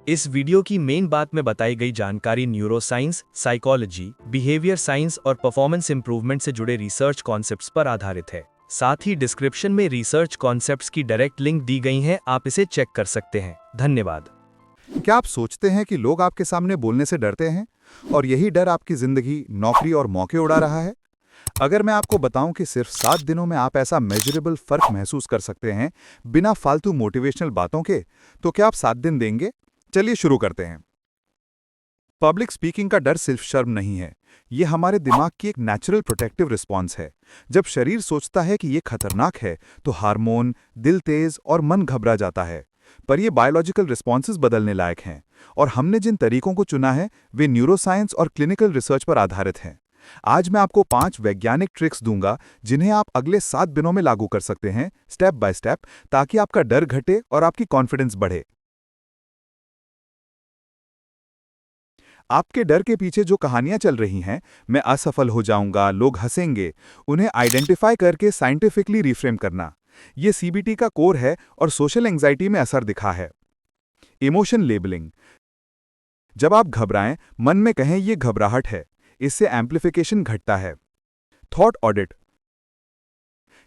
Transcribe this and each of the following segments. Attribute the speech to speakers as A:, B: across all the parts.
A: इस वीडियो की मेन बात में बताई गई जानकारी न्यूरोसाइंस, साइकोलॉजी, बिहेवियर साइंस और परफॉर्मेंस इंप्रूवमेंट से जुड़े रिसर्च कॉन्सेप्ट्स पर आधारित है। साथ ही डिस्क्रिप्शन में रिसर्च कॉन्सेप्ट्स की डायरेक्ट लिंक दी गई हैं, आप इसे चेक कर सकते हैं। धन्यवाद।
B: क्या आप सोचते हैं कि लोग आपके सामने बोलने से डरते हैं और यही डर आपकी जिंदगी, नौकरी और मौके उड़ा रहा है? अगर मैं आपको बताऊं कि सिर्फ 7 दिनों में आप ऐसा मेजरेबल फर्क महसूस कर सकते हैं बिना फालतू मोटिवेशनल बातों के, तो क्या आप 7 दिन देंगे? चलिए शुरू करते हैं। पब्लिक स्पीकिंग का डर सिर्फ शर्म नहीं है, ये हमारे दिमाग की एक नेचुरल प्रोटेक्टिव रिस्पॉन्स है। जब शरीर सोचता है कि ये खतरनाक है, तो हार्मोन, दिल तेज और मन घबरा जाता है। पर ये बायोलॉजिकल रिस्पॉन्सेज बदलने लायक हैं, और हमने जिन तरीकों को चुना है वे न्यूरोसाइंस और क्लिनिकल रिसर्च पर आधारित हैं। आज मैं आपको 5 वैज्ञानिक ट्रिक्स दूंगा जिन्हें आप अगले 7 दिनों में लागू कर सकते हैं, स्टेप बाय स्टेप, ताकि आपका डर घटे और आपकी कॉन्फिडेंस बढ़े। आपके डर के पीछे जो कहानियां चल रही हैं, मैं असफल हो जाऊंगा, लोग हंसेंगे, उन्हें आइडेंटिफाई करके साइंटिफिकली रिफ्रेम करना, ये सीबीटी का कोर है और सोशल एंजाइटी में असर दिखा है। Emotion labelling. जब आप घबराएं, मन में कहें ये घबराहट है, इससे एम्प्लीफिकेशन घटता है। Thought audit.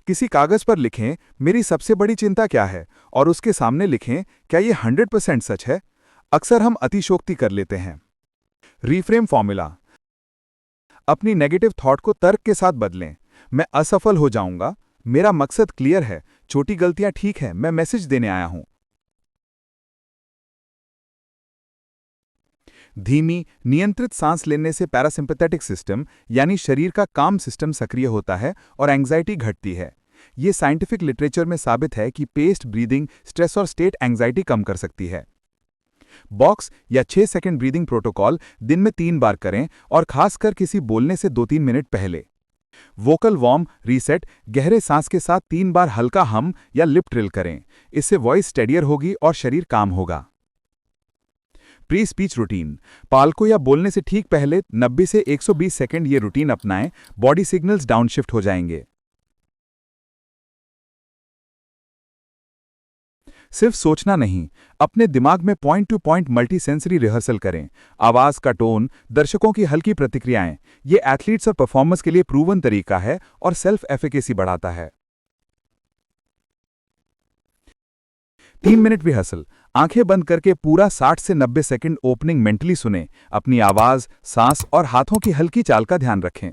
B: किसी कागज पर लिखें मेरी सबसे बड़ी चिंता क्या है, और उसके सामने लिखें क्या ये 100% सच है। अक्सर हम अतिशोक्ति कर लेते हैं। Reframe formula. अपनी नेगेटिव थॉट को तर्क के साथ बदलें। मैं असफल हो जाऊंगा, मेरा मकसद क्लियर है, छोटी गलतियां ठीक है, मैं मैसेज देने आया हूं। धीमी, नियंत्रित सांस लेने से पैरासिम्पैथेटिक सिस्टम यानी शरीर का काम सिस्टम सक्रिय होता है और एंग्जाइटी घटती है। यह साइंटिफिक लिटरेचर में साबित है कि पेस्ड ब्रीदिंग स्ट्रेस और स्टेट एंग्जाइटी कम कर सकती है। बॉक्स या 6 सेकंड ब्रीदिंग प्रोटोकॉल दिन में 3 बार करें, और खासकर किसी बोलने से 2-3 मिनट पहले। वोकल वार्म रीसेट, गहरे सांस के साथ 3 बार हल्का हम या लिप ट्रिल करें, इससे वॉइस स्टेडियर होगी और शरीर काम होगा। Pre speech routine. पालको या बोलने से ठीक पहले 90 से 120 सेकंड ये रूटीन अपनाएं, बॉडी सिग्नल्स डाउनशिफ्ट हो जाएंगे। सिर्फ सोचना नहीं, अपने दिमाग में point two point multi sensory rehearsal करें। आवाज का टोन, दर्शकों की हल्की प्रतिक्रियाएं, ये एथलीट्स और परफॉर्मर्स के लिए प्रूवन तरीका है और सेल्फ एफिकेसी बढ़ाता है। 3 मिनट रिहर्सल। आंखें बंद करके पूरा 60 से 90 सेकंड ओपनिंग मेंटली सुने, अपनी आवाज, सांस और हाथों की हल्की चाल का ध्यान रखें।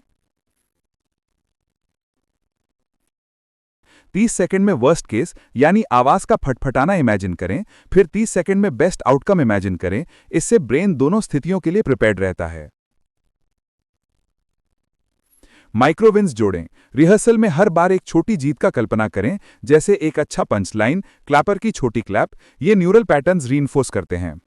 B: 30 सेकंड में वर्स्ट केस यानी आवाज का फटफटाना इमेजिन करें, फिर 30 सेकंड में बेस्ट आउटकम इमेजिन करें। इससे ब्रेन दोनों स्थितियों के लिए प्रिपेयर्ड रहता है। माइक्रोविन्स जोड़ें। रिहर्सल में हर बार एक छोटी जीत का कल्पना करें, जैसे एक अच्छा पंच लाइन, क्लैपर की छोटी क्लैप। ये न्यूरल पैटर्न्स रीइंफोर्स करते हैं।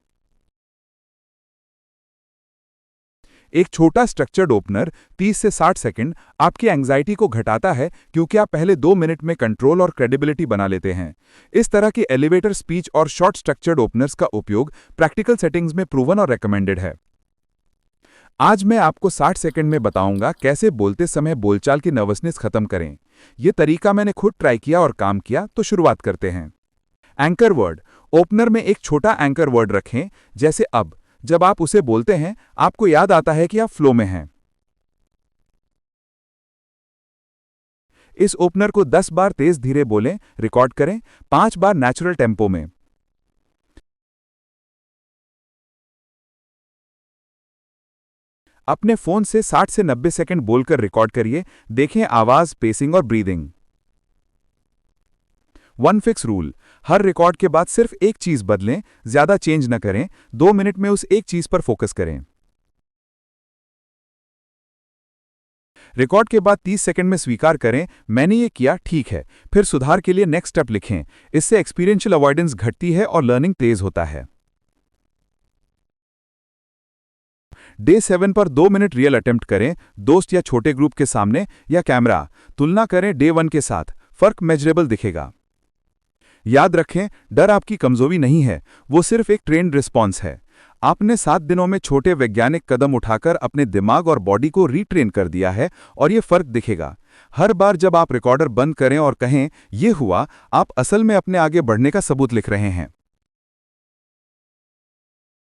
B: एक छोटा स्ट्रक्चर्ड ओपनर 30 से 60 सेकंड आपकी एंग्जाइटी को घटाता है, क्योंकि आप पहले 2 मिनट में कंट्रोल और क्रेडिबिलिटी बना लेते हैं। इस तरह की एलिवेटर स्पीच और शॉर्ट स्ट्रक्चर्ड ओपनर्स का उपयोग प्रैक्टिकल सेटिंग्स में प्रूवन और रेकमेंडेड है। आज मैं आपको 60 सेकंड में बताऊंगा कैसे बोलते समय बोलचाल की नर्वसनेस खत्म करें। यह तरीका मैंने खुद ट्राई किया और काम किया, तो शुरुआत करते हैं। Anchor word. ओपनर में एक छोटा एंकर वर्ड रखें, जैसे अब। जब आप उसे बोलते हैं, आपको याद आता है कि आप फ्लो में हैं। इस ओपनर को 10 बार तेज धीरे बोलें, रिकॉर्ड करें, 5 बार नेचुरल टेम्पो में। अपने फोन से 60 से 90 सेकंड बोलकर रिकॉर्ड करिए, देखें आवाज, पेसिंग और ब्रीदिंग। One fix rule. हर रिकॉर्ड के बाद सिर्फ एक चीज बदलें, ज्यादा चेंज न करें। 2 मिनट में उस एक चीज पर फोकस करें। रिकॉर्ड के बाद 30 सेकंड में स्वीकार करें, मैंने ये किया, ठीक है, फिर सुधार के लिए नेक्स्ट स्टेप लिखें। इससे एक्सपीरियंशियल अवॉइडेंस घटती है और लर्निंग तेज होता है। डे 7 पर 2 मिनट रियल अटेम्प्ट करें, दोस्त या छोटे ग्रुप के सामने या कैमरा। तुलना करें डे 1 के साथ, फर्क मेजरेबल दिखेगा। याद रखें, डर आपकी कमजोरी नहीं है, वो सिर्फ एक ट्रेन्ड रिस्पॉन्स है। आपने 7 दिनों में छोटे वैज्ञानिक कदम उठाकर अपने दिमाग और बॉडी को रीट्रेन कर दिया है, और ये फर्क दिखेगा। हर बार जब आप रिकॉर्डर बंद करें और कहें ये हुआ, आप असल में अपने आगे बढ़ने का सबूत लिख रहे हैं।